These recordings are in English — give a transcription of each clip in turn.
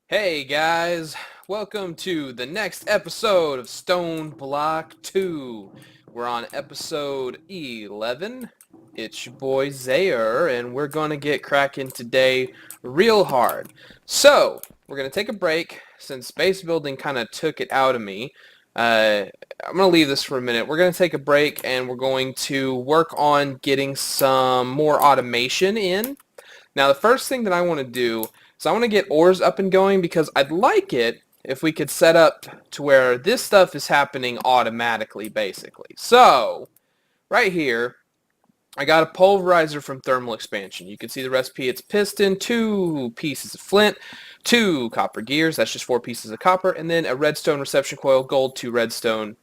Hey guys, welcome to the next episode of Stoneblock 2. We're on episode 11. It's your boy Zayer, and we're going to get cracking today real hard. So, we're going to take a break since base building kind of took it out of me. I'm going to leave this for a minute. We're going to take a break and we're going to work on getting some more automation in. Now, the first thing that I want to do is I want to get ores up and going because I'd like it if we could set up to where this stuff is happening automatically, basically. So, right here, I got a pulverizer from thermal expansion. You can see the recipe. It's piston, 2 pieces of flint, 2 copper gears, that's just 4 pieces of copper, and then a redstone reception coil, gold, 2 redstone.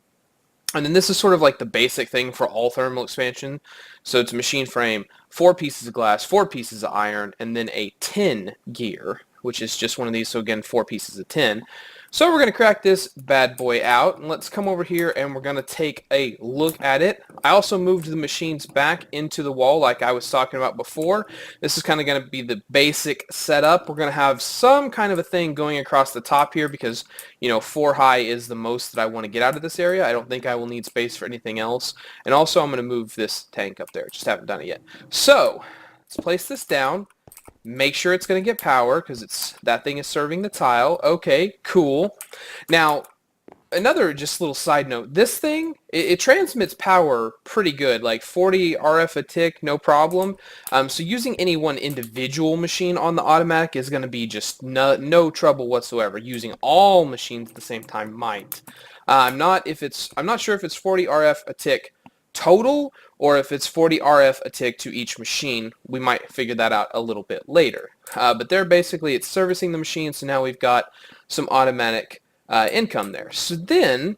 And then this is sort of like the basic thing for all thermal expansion. So it's a machine frame, 4 pieces of glass, 4 pieces of iron, and then a tin gear, which is just one of these. So again, 4 pieces of tin. So we're going to crack this bad boy out, and let's come over here and we're going to take a look at it. I also moved the machines back into the wall like I was talking about before. This is kind of going to be the basic setup. We're going to have some kind of a thing going across the top here because, 4 high is the most that I want to get out of this area. I don't think I will need space for anything else. And also I'm going to move this tank up there. Just haven't done it yet. So, let's place this down. Make sure it's going to get power because that thing is serving the tile. Okay, cool. Now, another just little side note. This thing, it transmits power pretty good, like 40 RF a tick, no problem. So using any one individual machine on the automatic is going to be just no trouble whatsoever. Using all machines at the same time might. I'm not sure if it's 40 RF a tick total or if it's 40 RF a tick to each machine. We might figure that out a little bit later. But there basically it's servicing the machine, so now we've got some automatic income there. So then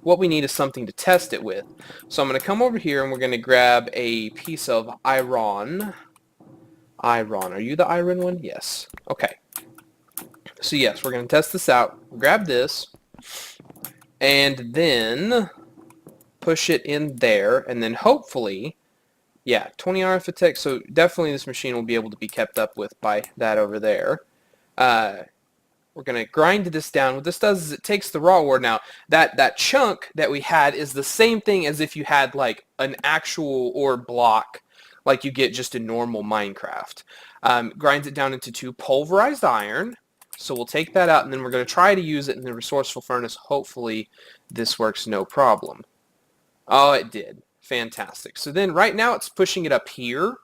what we need is something to test it with. So I'm going to come over here and we're going to grab a piece of iron. Iron. Are you the iron one? Yes. Okay. So yes, we're going to test this out. Grab this and then push it in there, and then hopefully, yeah, 20 RF a tick, so definitely this machine will be able to be kept up with by that over there. We're going to grind this down. What this does is it takes the raw ore. Now, that chunk that we had is the same thing as if you had like an actual ore block like you get just in normal Minecraft. Grinds it down into 2 pulverized iron. So we'll take that out, and then we're going to try to use it in the resourceful furnace. Hopefully this works no problem. Oh, it did. Fantastic. So then right now it's pushing it up here.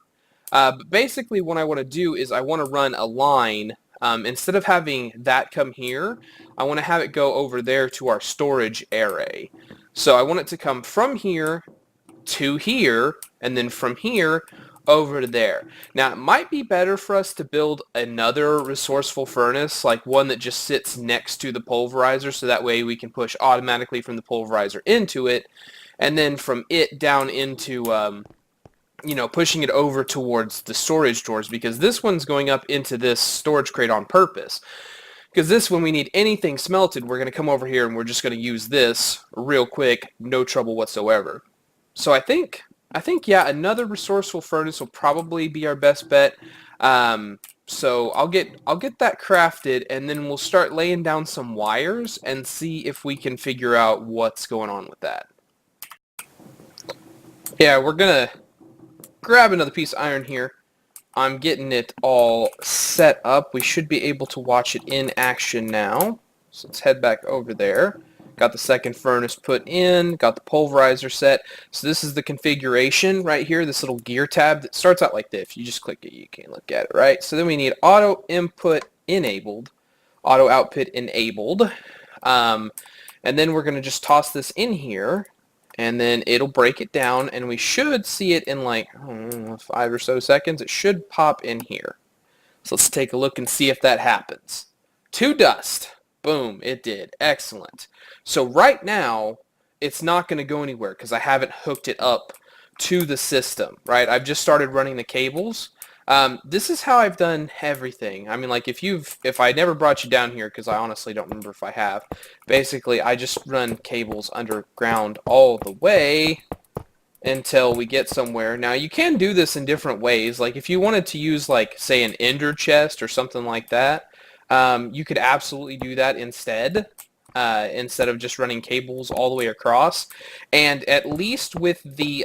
But basically what I want to do is I want to run a line. Instead of having that come here, I want to have it go over there to our storage array. So I want it to come from here to here, and then from here over to there. Now, it might be better for us to build another resourceful furnace, like one that just sits next to the pulverizer, so that way we can push automatically from the pulverizer into it, and then from it down into, pushing it over towards the storage drawers, because this one's going up into this storage crate on purpose. Because this, when we need anything smelted, we're going to come over here and we're just going to use this real quick, no trouble whatsoever. So I think, yeah, another resourceful furnace will probably be our best bet. So I'll get that crafted, and then we'll start laying down some wires and see if we can figure out what's going on with that. Yeah, we're gonna grab another piece of iron here. I'm getting it all set up. We should be able to watch it in action now. So let's head back over there. Got the second furnace put in, got the pulverizer set. So this is the configuration right here, this little gear tab that starts out like this. If you just click it, you can look at it, right? So then we need auto input enabled, auto output enabled. And then we're gonna just toss this in here, and then it'll break it down, and we should see it in like, I don't know, 5 or so seconds. It should pop in here. So let's take a look and see if that happens. To dust. Boom, it did. Excellent. So right now, it's not going to go anywhere because I haven't hooked it up to the system, right? I've just started running the cables. This is how I've done everything. I mean, like if I never brought you down here, because I honestly don't remember if I have, basically I just run cables underground all the way until we get somewhere. Now you can do this in different ways. Like if you wanted to use, like, say, an ender chest or something like that, You could absolutely do that instead of just running cables all the way across. And at least with the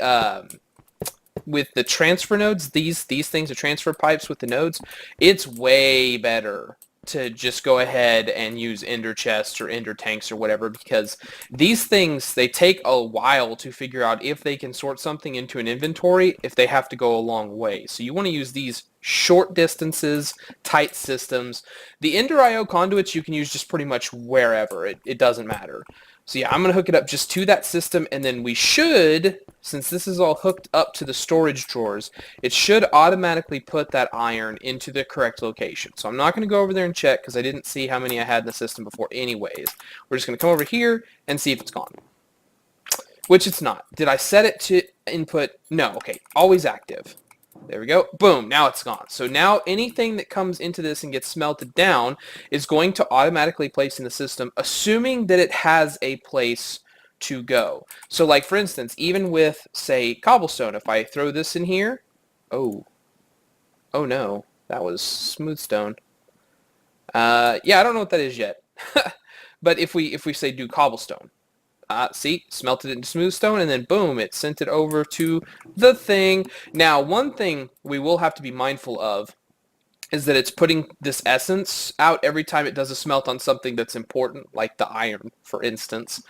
transfer nodes, these things are transfer pipes with the nodes, it's way better to just go ahead and use ender chests or ender tanks or whatever, because these things, they take a while to figure out if they can sort something into an inventory if they have to go a long way. So you want to use these short distances, tight systems. The EnderIO conduits you can use just pretty much wherever. It doesn't matter. So yeah, I'm going to hook it up just to that system, and then we should, since this is all hooked up to the storage drawers, it should automatically put that iron into the correct location. So I'm not going to go over there and check because I didn't see how many I had in the system before anyways. We're just going to come over here and see if it's gone. Which it's not. Did I set it to input? No. Okay. Always active. There we go. Boom. Now it's gone. So now anything that comes into this and gets smelted down is going to automatically place in the system, assuming that it has a place to go. So like for instance, even with say cobblestone, if I throw this in here, oh no, that was smooth stone. Yeah, I don't know what that is yet. But if we say do cobblestone, see, smelted it into smooth stone, and then boom, it sent it over to the thing. Now, one thing we will have to be mindful of is that it's putting this essence out every time it does a smelt on something that's important, like the iron, for instance.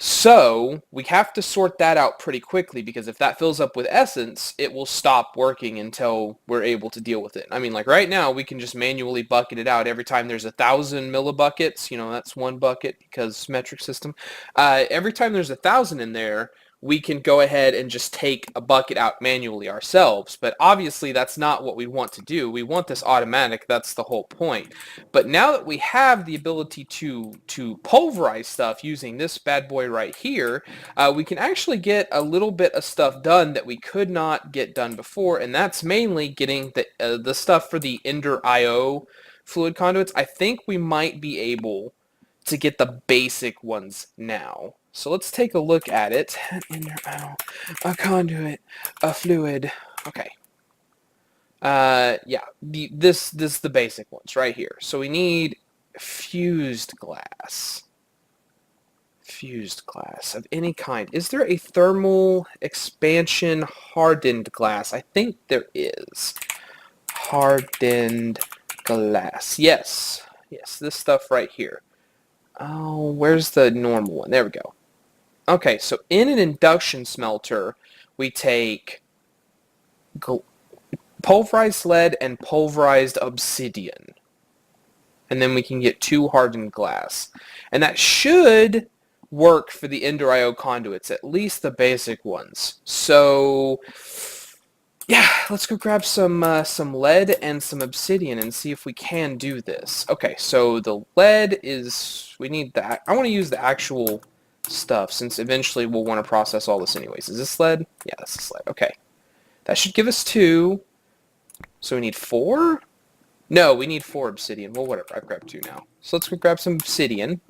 So we have to sort that out pretty quickly, because if that fills up with essence, it will stop working until we're able to deal with it. I mean, like right now, we can just manually bucket it out every time there's 1,000 millibuckets. You know, that's one bucket because metric system. Every time there's 1,000 in there, we can go ahead and just take a bucket out manually ourselves. But obviously, that's not what we want to do. We want this automatic. That's the whole point. But now that we have the ability to pulverize stuff using this bad boy right here, we can actually get a little bit of stuff done that we could not get done before, and that's mainly getting the stuff for the EnderIO fluid conduits. I think we might be able to get the basic ones now. So let's take a look at it. EnderIO, a conduit, a fluid. Okay. Yeah, this is the basic ones right here. So we need fused glass. Fused glass of any kind. Is there a thermal expansion hardened glass? I think there is. Hardened glass. Yes. Yes, this stuff right here. Oh, where's the normal one? There we go. Okay, so in an induction smelter, we take pulverized lead and pulverized obsidian. And then we can get 2 hardened glass. And that should work for the EnderIO conduits, at least the basic ones. So, yeah, let's go grab some lead and some obsidian and see if we can do this. Okay, so the lead is, we need that. I want to use the actual stuff, since eventually we'll want to process all this anyways. Is this lead? Yeah, that's this lead. Okay. That should give us 2. So we need 4? No, we need 4 obsidian. Well, whatever. I've grabbed 2 now. So let's go grab some obsidian,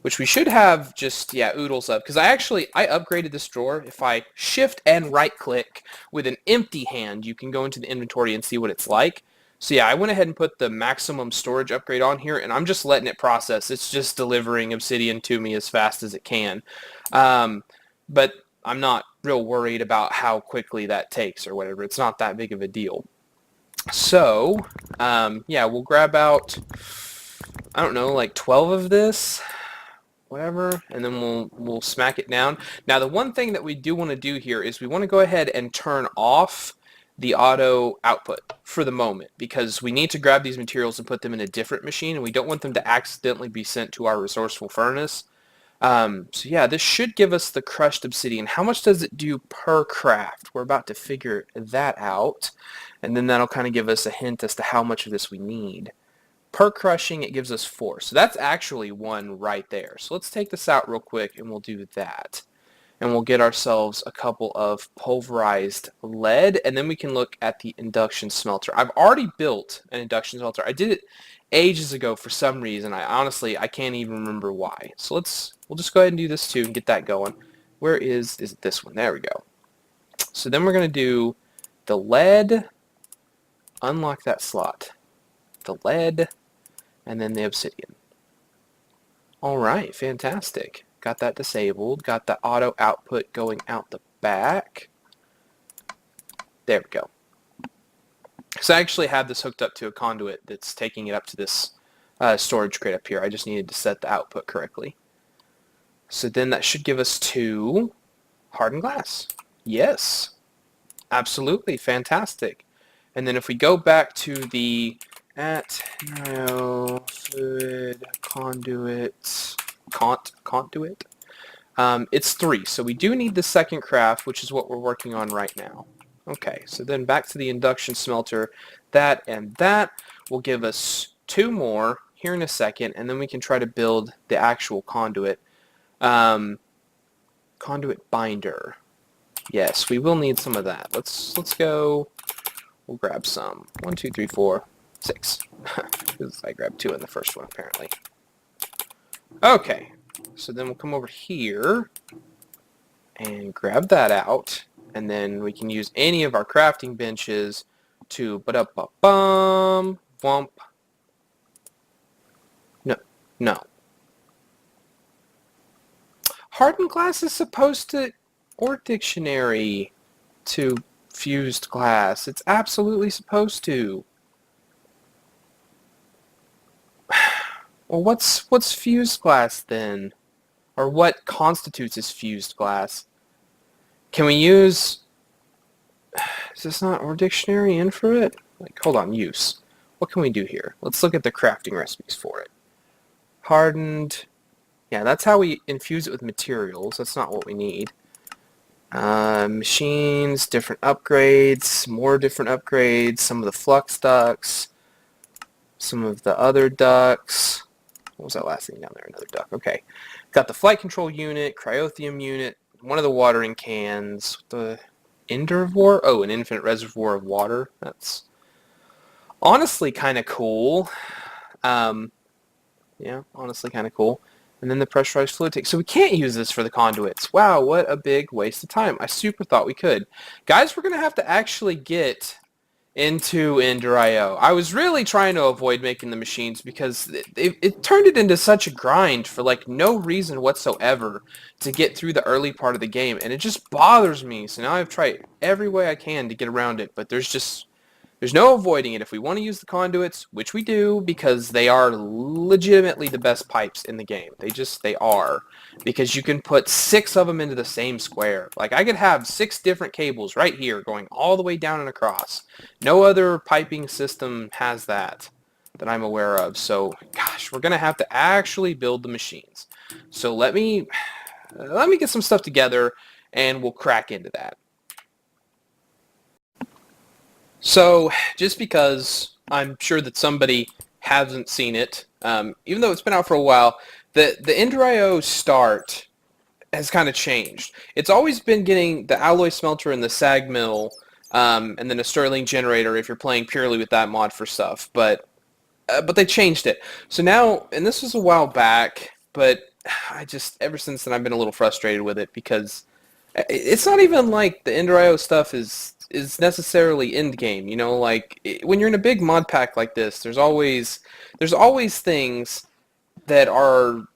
which we should have just, yeah, oodles of. Because I upgraded this drawer. If I shift and right-click with an empty hand, you can go into the inventory and see what it's like. So yeah, I went ahead and put the maximum storage upgrade on here, and I'm just letting it process. It's just delivering obsidian to me as fast as it can. But I'm not real worried about how quickly that takes or whatever. It's not that big of a deal. So, yeah, we'll grab out, I don't know, like 12 of this, whatever, and then we'll smack it down. Now, the one thing that we do want to do here is we want to go ahead and turn off the auto output for the moment, because we need to grab these materials and put them in a different machine, and we don't want them to accidentally be sent to our resourceful furnace. So yeah, this should give us the crushed obsidian. How much does it do per craft? We're about to figure that out, and then that'll kind of give us a hint as to how much of this we need. Per crushing, it gives us 4. So that's actually 1 right there. So let's take this out real quick, and we'll do that. And we'll get ourselves a couple of pulverized lead, and then we can look at the induction smelter. I've already built an induction smelter. I did it ages ago for some reason. I can't even remember why. So we'll just go ahead and do this too and get that going. Where is it this one? There we go. So then we're going to do the lead, unlock that slot. The lead, and then the obsidian. All right, fantastic. Got that disabled. Got the auto output going out the back. There we go. So I actually have this hooked up to a conduit that's taking it up to this storage crate up here. I just needed to set the output correctly. So then that should give us 2 hardened glass. Yes, absolutely, fantastic. And then if we go back to the EnderIO fluid conduit, conduit, it's 3. So we do need the second craft, which is what we're working on right now. Okay, so then back to the induction smelter. That and that will give us 2 more here in a second, and then we can try to build the actual conduit. Conduit binder. Yes, we will need some of that. Let's go. We'll grab some. 1, 2, 3, 4, 6. I grabbed 2 in the first one, apparently. Okay, so then we'll come over here and grab that out, and then we can use any of our crafting benches to ba-da-ba-bum, wump. No. Hardened glass is supposed to, or dictionary to fused glass. It's absolutely supposed to. Well, what's fused glass then? Or what constitutes as fused glass? Can we use... Is this not or dictionary in for it? Like, hold on, use. What can we do here? Let's look at the crafting recipes for it. Hardened... Yeah, that's how we infuse it with materials. That's not what we need. Machines, different upgrades, more different upgrades, some of the flux ducts, some of the other ducts. What was that last thing down there? Another duct. Okay. Got the flight control unit, cryothium unit, one of the watering cans, the EnderIO. Oh, an infinite reservoir of water. That's honestly kind of cool. Yeah, honestly kind of cool. And then the pressurized fluid tank. So we can't use this for the conduits. Wow, what a big waste of time. I super thought we could. Guys, we're going to have to actually get into EnderIO. I was really trying to avoid making the machines because it turned it into such a grind for like no reason whatsoever to get through the early part of the game. And it just bothers me. So now I've tried every way I can to get around it. But there's no avoiding it. If we want to use the conduits, which we do, because they are legitimately the best pipes in the game. They are. Because you can put 6 of them into the same square. Like, I could have 6 different cables right here going all the way down and across. No other piping system has that I'm aware of. So, gosh, we're going to have to actually build the machines. So let me get some stuff together, and we'll crack into that. So, just because I'm sure that somebody hasn't seen it, even though it's been out for a while, the EnderIO start has kind of changed. It's always been getting the alloy smelter and the sag mill, and then a Stirling generator if you're playing purely with that mod for stuff. But they changed it. So now, and this was a while back, but ever since then I've been a little frustrated with it because it's not even like the EnderIO stuff is necessarily end game, you know, like when you're in a big mod pack like this, there's always things that are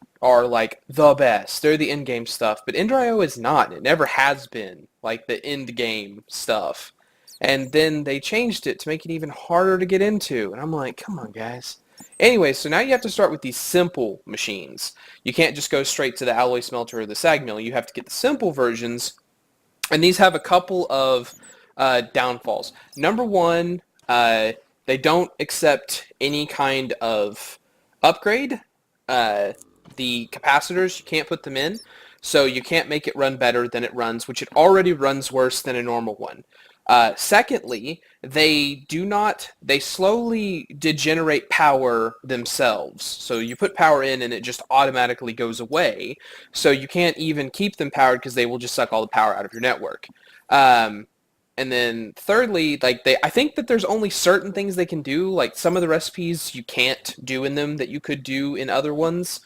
like the best. They're the end game stuff, but EnderIO is not. It never has been like the end game stuff. And then they changed it to make it even harder to get into. And I'm like, come on, guys. Anyway, so now you have to start with these simple machines. You can't just go straight to the alloy smelter or the sag mill. You have to get the simple versions. And these have a couple of downfalls. Number one, they don't accept any kind of upgrade. The capacitors, you can't put them in, so you can't make it run better than it runs, which it already runs worse than a normal one. Secondly, they slowly degenerate power themselves. So you put power in and it just automatically goes away. So you can't even keep them powered because they will just suck all the power out of your network. And then thirdly, like I think that there's only certain things they can do. Like some of the recipes you can't do in them that you could do in other ones.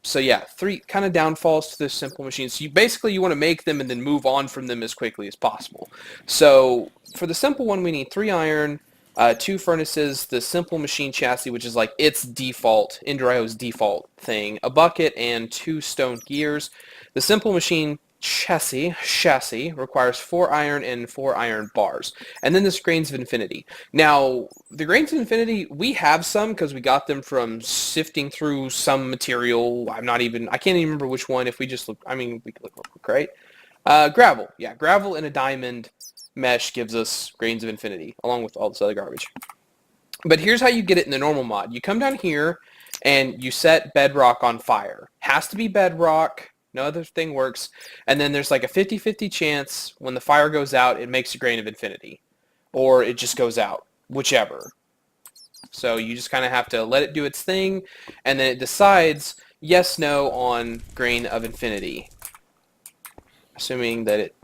So yeah, 3 kind of downfalls to this simple machine. So you want to make them and then move on from them as quickly as possible. So for the simple one, we need 3 iron, 2 furnaces, the simple machine chassis, which is like its default, EnderIO's default thing, a bucket, and 2 stone gears. The simple machine chassis requires 4 iron and 4 iron bars. And then this Grains of Infinity. Now, the Grains of Infinity, we have some because we got them from sifting through some material. I can't even remember which one. If we just look, we could look real quick, right? Gravel. Yeah, gravel and a diamond mesh gives us Grains of Infinity, along with all this other garbage. But here's how you get it in the normal mod. You come down here and you set bedrock on fire. Has to be bedrock. No other thing works. And then there's like a 50-50 chance when the fire goes out, it makes a Grain of Infinity. Or it just goes out. Whichever. So you just kind of have to let it do its thing, and then it decides yes, no on Grain of Infinity. Assuming that it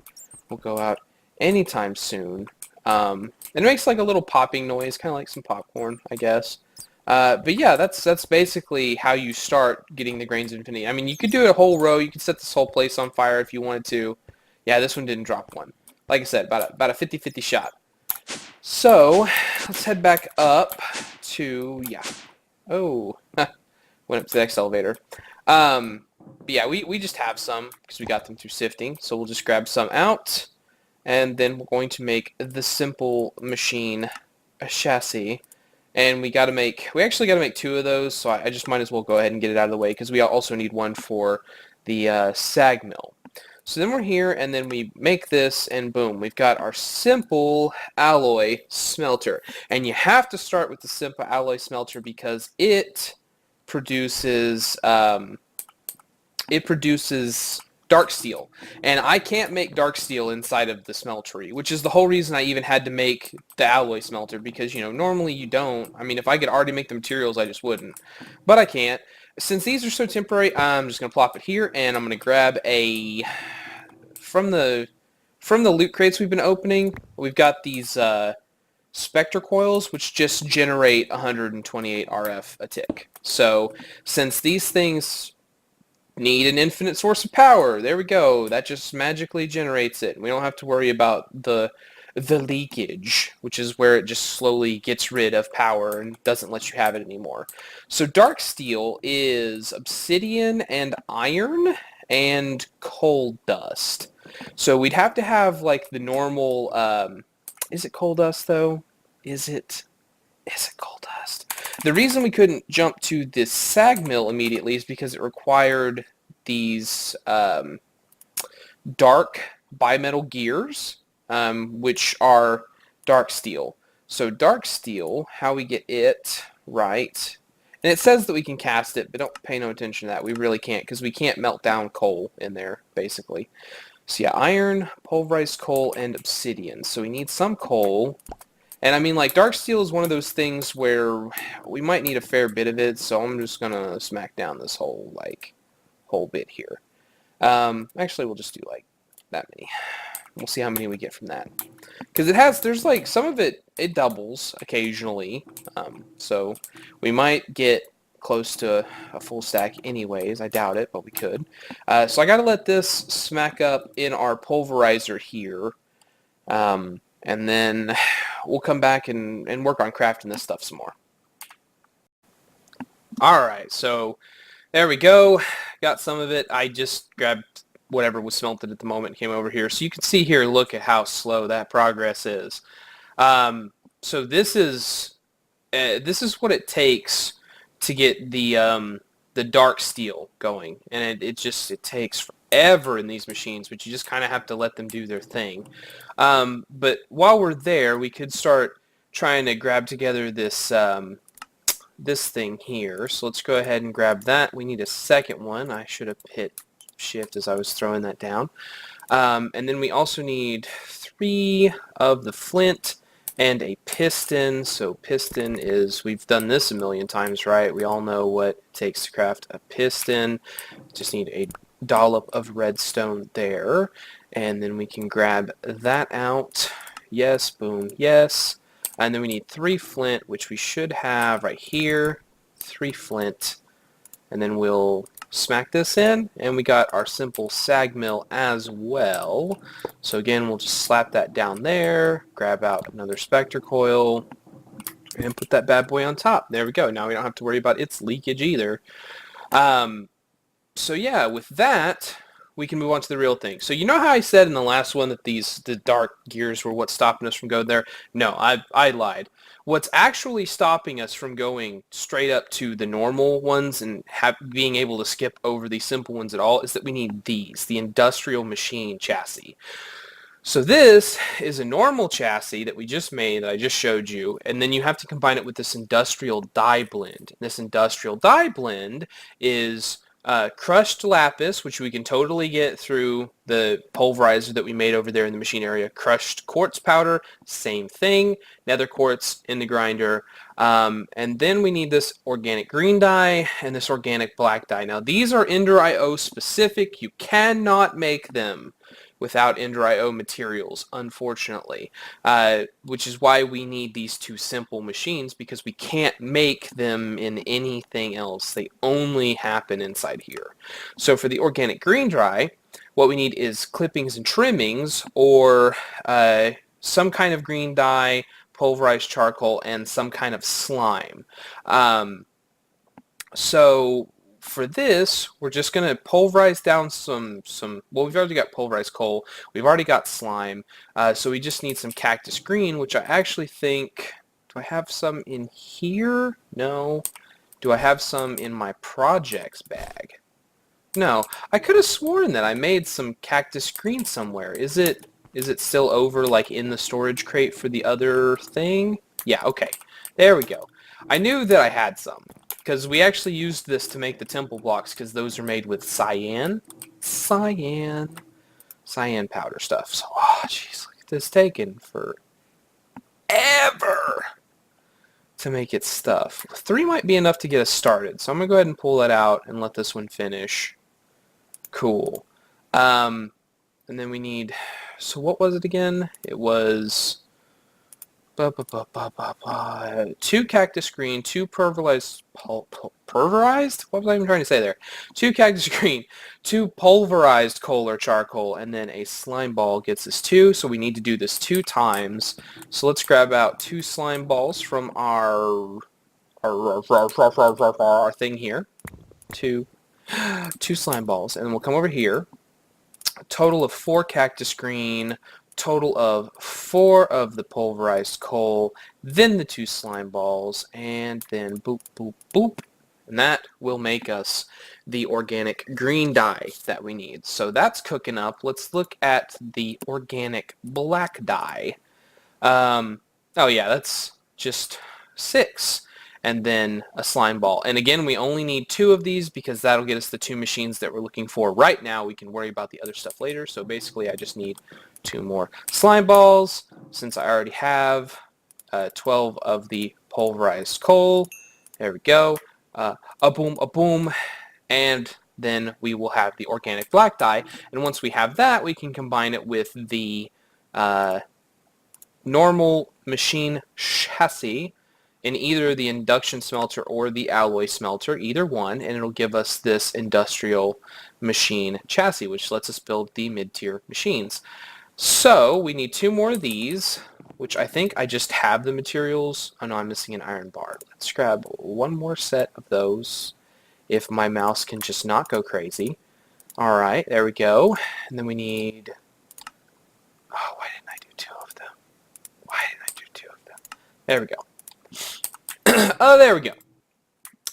will go out anytime soon. It makes like a little popping noise, kind of like some popcorn, I guess. But yeah, that's basically how you start getting the Grains of Infinity. I mean, you could do it a whole row. You could set this whole place on fire if you wanted to. Yeah, this one didn't drop one. Like I said, about a 50-50 shot. So let's head back up to, yeah. Oh, went up to the next elevator. But yeah, we just have some because we got them through sifting. So we'll just grab some out. And then we're going to make the simple machine chassis. And we actually got to make 2 of those, so I just might as well go ahead and get it out of the way, because we also need one for the sag mill. So then we're here, and then we make this, and boom, we've got our simple alloy smelter. And you have to start with the simple alloy smelter because it produces dark steel, and I can't make dark steel inside of the smeltery, which is the whole reason I even had to make the alloy smelter, because normally you don't. I mean, if I could already make the materials, I just wouldn't, but I can't. Since these are so temporary, I'm just gonna plop it here, and I'm gonna grab a from the loot crates we've been opening. We've got these Spectre coils, which just generate 128 RF a tick. So since these things need an infinite source of power, there we go, that just magically generates it. We don't have to worry about the leakage, which is where it just slowly gets rid of power and doesn't let you have it anymore. So dark steel is obsidian and iron and coal dust. So we'd have to have like the normal, is it coal dust though? Is it coal dust? The reason we couldn't jump to this sag mill immediately is because it required these dark bimetal gears, which are dark steel. So dark steel, how we get it right, and it says that we can cast it, but don't pay no attention to that. We really can't, because we can't melt down coal in there, basically. So yeah, iron, pulverized coal, and obsidian. So we need some coal. And I mean, like, dark steel is one of those things where we might need a fair bit of it, so I'm just gonna smack down this whole bit here. Actually, we'll just do, like, that many. We'll see how many we get from that. Because there's, like, some of it doubles occasionally, so we might get close to a full stack anyways. I doubt it, but we could. So I gotta let this smack up in our pulverizer here. And then we'll come back and work on crafting this stuff some more. Alright, so there we go. Got some of it. I just grabbed whatever was smelted at the moment and came over here. So you can see here, look at how slow that progress is. So this is what it takes to get the dark steel going. And it takes forever in these machines, but you just kind of have to let them do their thing. But while we're there, we could start trying to grab together this this thing here. So let's go ahead and grab that. We need a second one. I should have hit shift as I was throwing that down. And then we also need 3 of the flint and a piston. So piston is, we've done this a million times, right? We all know what it takes to craft a piston. Just need a dollop of redstone there, and then we can grab that out. Yes, boom, yes. And then we need 3 flint, which we should have right here. 3 flint, and then we'll smack this in, and we got our simple sag mill as well. So again, we'll just slap that down there, grab out another Spectre coil, And put that bad boy on top. There we go. Now we don't have to worry about its leakage either. So yeah, with that, we can move on to the real thing. So you know how I said in the last one that the dark gears were what's stopping us from going there? No, I lied. What's actually stopping us from going straight up to the normal ones and being able to skip over the simple ones at all is that we need these, the industrial machine chassis. So this is a normal chassis that we just made, that I just showed you, and then you have to combine it with this industrial dye blend. This industrial dye blend is crushed lapis, which we can totally get through the pulverizer that we made over there in the machine area. Crushed quartz powder, same thing. Nether quartz in the grinder. And then we need this organic green dye and this organic black dye. Now these are EnderIO specific. You cannot make them without EnderIO materials, unfortunately, which is why we need these two simple machines, because we can't make them in anything else. They only happen inside here. So for the organic green dye, what we need is clippings and trimmings, or some kind of green dye, pulverized charcoal, and some kind of slime. So for this, we're just going to pulverize down well, we've already got pulverized coal. We've already got slime. So we just need some cactus green, which I actually think, do I have some in here? No. Do I have some in my projects bag? No. I could have sworn that I made some cactus green somewhere. Is it still over, like, in the storage crate for the other thing? Yeah, okay. There we go. I knew that I had some, because we actually used this to make the temple blocks, because those are made with cyan powder stuff. So, oh, jeez, look at this taking forever to make its stuff. 3 might be enough to get us started, so I'm going to go ahead and pull that out and let this one finish. Cool. And then we need, so what was it again? It was 2 cactus green, 2 pulverized? What was I even trying to say there? 2 cactus green, 2 pulverized coal or charcoal, and then a slime ball gets us 2, so we need to do this 2 times. So let's grab out 2 slime balls from our thing here. 2 slime balls, and then we'll come over here. A total of 4 cactus green, total of 4 of the pulverized coal, then the 2 slime balls, and then boop, boop, boop. And that will make us the organic green dye that we need. So that's cooking up. Let's look at the organic black dye. Oh yeah, that's just 6. And then a slime ball. And again, we only need 2 of these because that'll get us the 2 machines that we're looking for right now. We can worry about the other stuff later. So basically, I just need 2 more slime balls, since I already have 12 of the pulverized coal. There we go. A boom, and then we will have the organic black dye. And once we have that, we can combine it with the normal machine chassis in either the induction smelter or the alloy smelter, either one, and it'll give us this industrial machine chassis, which lets us build the mid-tier machines. So we need 2 more of these, which I think I just have the materials. Oh no, I'm missing an iron bar. Let's grab 1 more set of those, if my mouse can just not go crazy. Alright, there we go. And then we need... Oh, why didn't I do 2 of them? Why didn't I do 2 of them? There we go. Oh, there we go.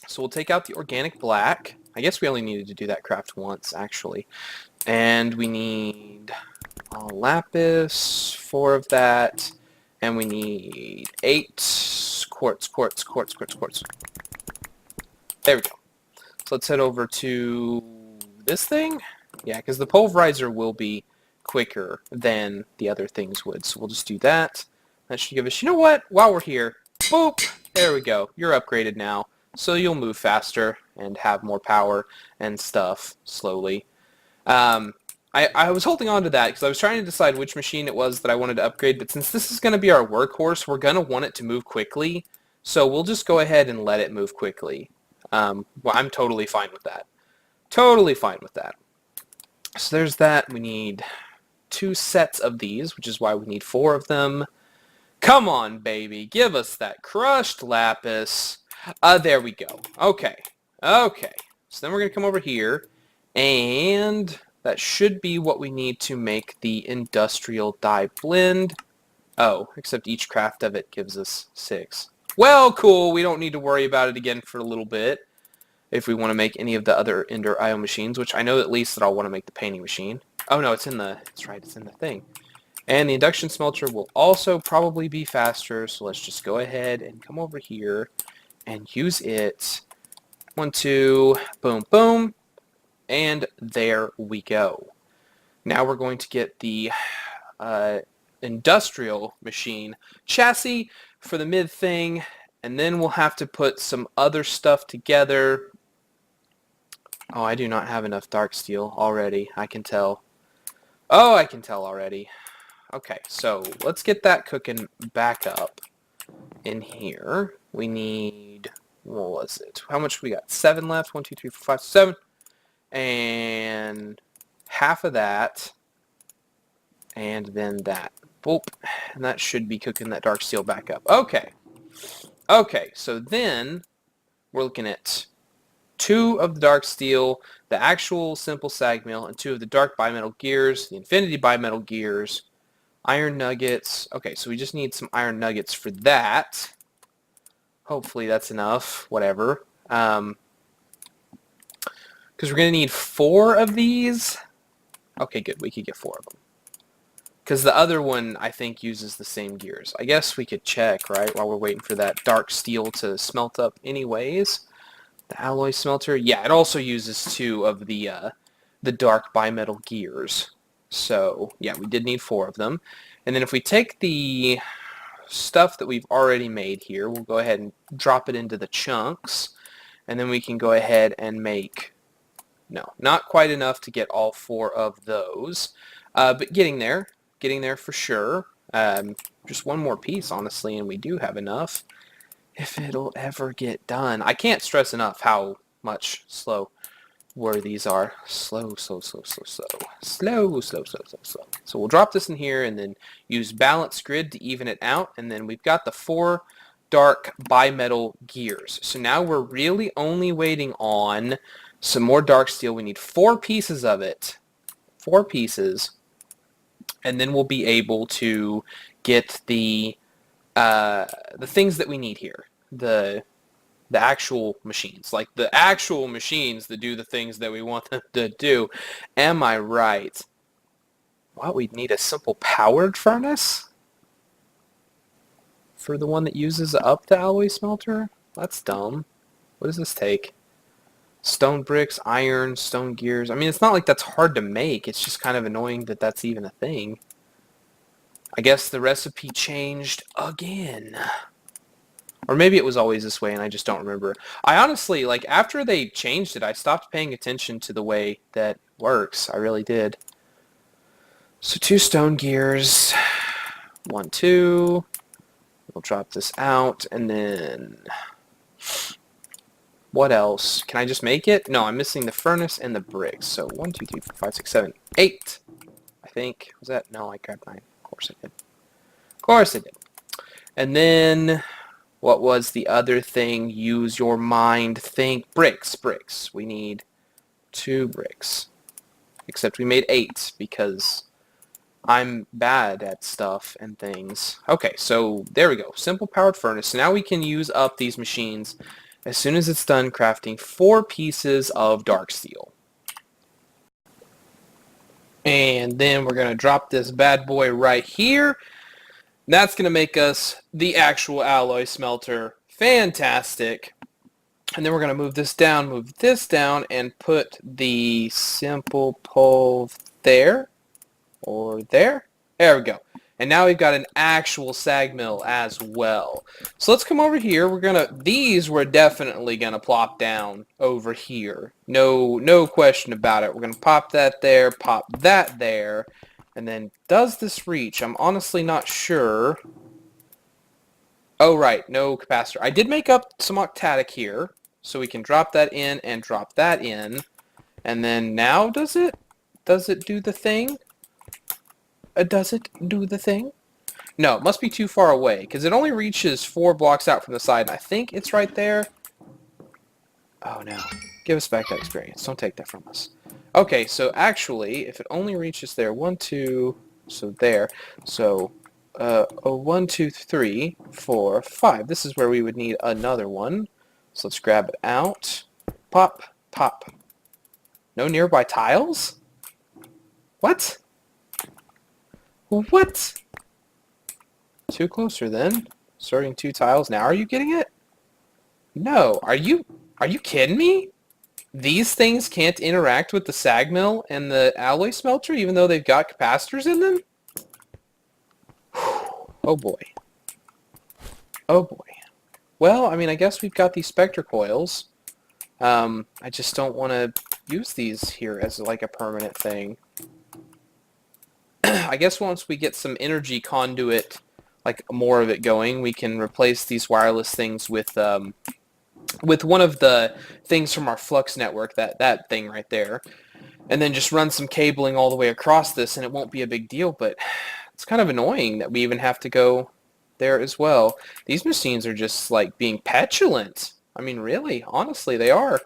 So we'll take out the organic black. I guess we only needed to do that craft once, actually. And we need lapis, 4 of that. And we need 8 quartz. There we go. So let's head over to this thing. Yeah, because the pulverizer will be quicker than the other things would. So we'll just do that. That should give us, you know what? While we're here, boop! There we go. You're upgraded now. So you'll move faster and have more power and stuff slowly. I was holding on to that because I was trying to decide which machine it was that I wanted to upgrade, but since this is going to be our workhorse, we're going to want it to move quickly. So we'll just go ahead and let it move quickly. Well, I'm totally fine with that. Totally fine with that. So there's that. We need 2 sets of these, which is why we need 4 of them. Come on, baby. Give us that crushed lapis. There we go. Okay. Okay. So then we're going to come over here, and that should be what we need to make the industrial dye blend. Oh, except each craft of it gives us 6. Well, cool. We don't need to worry about it again for a little bit if we want to make any of the other EnderIO machines, which I know at least that I'll want to make the painting machine. Oh, no, it's in the... That's right, it's in the thing. And the induction smelter will also probably be faster, so let's just go ahead and come over here and use it. 1, 2, boom, boom, and there we go. Now we're going to get the industrial machine chassis for the mid thing, and then we'll have to put some other stuff together. Oh, I do not have enough dark steel already, I can tell. Oh, I can tell already. Okay, so let's get that cooking back up in here. We need, what was it? How much we got? 7 left. 1, 2, 3, 4, 5, 7. And half of that. And then that. Boop. And that should be cooking that dark steel back up. Okay. Okay, so then we're looking at 2 of the dark steel, the actual simple sag mill, and 2 of the dark bimetal gears, the infinity bimetal gears, iron nuggets. Okay, so we just need some iron nuggets for that. Hopefully that's enough. Whatever. Because we're going to need 4 of these. Okay, good. We could get 4 of them. Because the other one, I think, uses the same gears. I guess we could check, right, while we're waiting for that dark steel to smelt up anyways. The alloy smelter. Yeah, it also uses 2 of the dark bimetal gears. So, yeah, we did need 4 of them. And then if we take the stuff that we've already made here, we'll go ahead and drop it into the chunks. And then we can go ahead and make, no, not quite enough to get all 4 of those. But getting there for sure. Just 1 more piece, honestly, and we do have enough. If it'll ever get done. I can't stress enough how much slow where these are. Slow. So we'll drop this in here and then use balance grid to even it out. And then we've got the 4 dark bimetal gears. So now we're really only waiting on some more dark steel. We need 4 pieces of it. 4 pieces. And then we'll be able to get the things that we need here. The actual machines, like the actual machines that do the things that we want them to do. Am I right? What, we'd need a simple powered furnace for the one that uses up the alloy smelter? That's dumb. What does this take? Stone bricks, iron, stone gears. I mean, it's not like that's hard to make. It's just kind of annoying that that's even a thing. I guess the recipe changed again. Or maybe it was always this way and I just don't remember. I honestly, like, after they changed it, I stopped paying attention to the way that works. I really did. So 2 stone gears. 1, 2. We'll drop this out. And then... what else? Can I just make it? No, I'm missing the furnace and the bricks. So 1, 2, 3, 4, 5, 6, 7, 8. I think. Was that? No, I grabbed 9. Of course I did. Of course I did. And then... what was the other thing? Use your mind. Think. Bricks. Bricks. We need 2 bricks. Except we made 8 because I'm bad at stuff and things. Okay, so there we go. Simple powered furnace. So now we can use up these machines as soon as it's done crafting 4 pieces of dark steel. And then we're going to drop this bad boy right here. That's going to make us the actual alloy smelter. Fantastic. And then we're going to move this down, and put the simple pole there, or there. There we go. And now we've got an actual sag mill as well. So let's come over here. These we're definitely going to plop down over here. No question about it. We're going to pop that there, pop that there. And then, does this reach? I'm honestly not sure. Oh, right, no capacitor. I did make up some octadic here, so we can drop that in and drop that in. And then now, does it do the thing? Does it do the thing? No, it must be too far away, because it only reaches 4 blocks out from the side, and I think it's right there. Oh, no. Give us back that experience. Don't take that from us. Okay, so actually, if it only reaches there, 1, 2, so there. So, 1, 2, 3, 4, 5. This is where we would need another one. So let's grab it out. Pop, pop. No nearby tiles? What? What? Too closer then. Starting 2 tiles. Now are you getting it? No. Are you kidding me? These things can't interact with the sag mill and the alloy smelter even though they've got capacitors in them? Oh boy. Oh boy. Well, I mean, I guess we've got these spectre coils. I just don't want to use these here as like a permanent thing. I guess once we get some energy conduit, like more of it going, we can replace these wireless things with one of the things from our flux network, that thing right there, and then just run some cabling all the way across this, and it won't be a big deal. But it's kind of annoying that we even have to go there as well. These machines are just like being petulant. I mean, really, honestly, they are.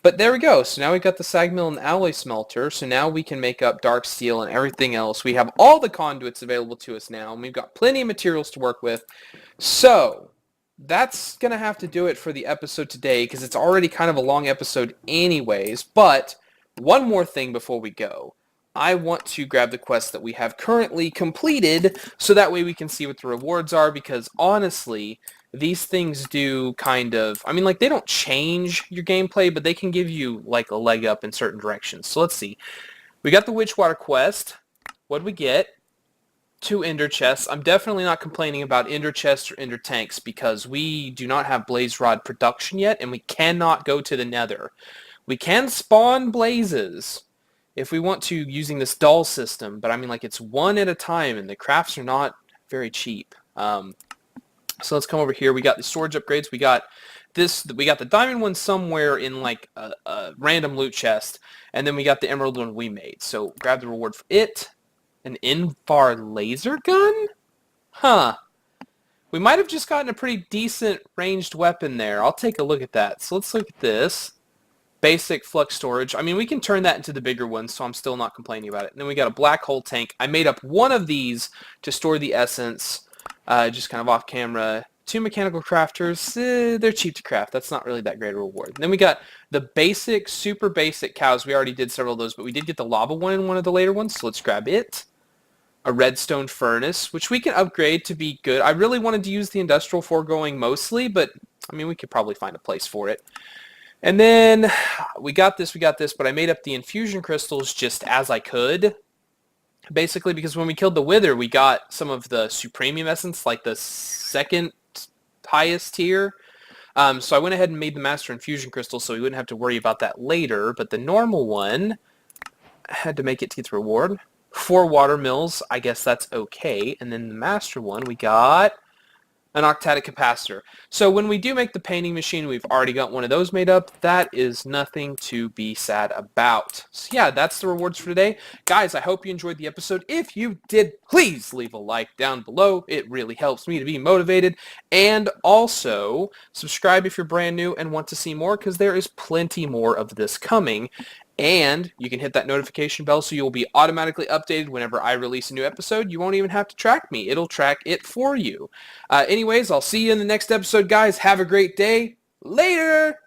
But there we go. So now we've got the sag mill and the alloy smelter. So now we can make up dark steel and everything else. We have all the conduits available to us now, and we've got plenty of materials to work with. So that's going to have to do it for the episode today, because it's already kind of a long episode anyways. But one more thing before we go. I want to grab the quest that we have currently completed, so that way we can see what the rewards are, because honestly, these things do kind of, I mean, like, they don't change your gameplay, but they can give you, like, a leg up in certain directions. So let's see. We got the Witchwater quest. What did we get? 2 ender chests. I'm definitely not complaining about ender chests or ender tanks, because we do not have blaze rod production yet, and we cannot go to the nether. We can spawn blazes if we want to, using this doll system, but I mean, like, it's one at a time, and the crafts are not very cheap. So let's come over here. We got the storage upgrades. We got this. We got the diamond one somewhere in like a random loot chest, and then we got the emerald one we made. So grab the reward for it. An Invar laser gun? Huh. We might have just gotten a pretty decent ranged weapon there. I'll take a look at that. So let's look at this. Basic flux storage. I mean, we can turn that into the bigger one, so I'm still not complaining about it. And then we got a black hole tank. I made up one of these to store the essence. Just kind of off camera. 2 mechanical crafters, they're cheap to craft. That's not really that great a reward. And then we got the basic, super basic cows. We already did several of those, but we did get the lava one in one of the later ones, so let's grab it. A redstone furnace, which we can upgrade to be good. I really wanted to use the industrial foregoing mostly, but I mean, we could probably find a place for it. And then we got this, but I made up the infusion crystals just as I could. Basically, because when we killed the Wither, we got some of the Supremium Essence, like the second highest tier. So I went ahead and made the Master Infusion Crystal so we wouldn't have to worry about that later. But the normal one, I had to make it to get the reward. 4 water mills, I guess that's okay. And then the Master one, we got an octatic capacitor. So when we do make the painting machine, we've already got one of those made up. That is nothing to be sad about. So yeah, that's the rewards for today. Guys, I hope you enjoyed the episode. If you did, please leave a like down below. It really helps me to be motivated. And also, subscribe if you're brand new and want to see more, because there is plenty more of this coming. And you can hit that notification bell so you'll be automatically updated whenever I release a new episode. You won't even have to track me. It'll track it for you. Anyways, I'll see you in the next episode, guys. Have a great day. Later!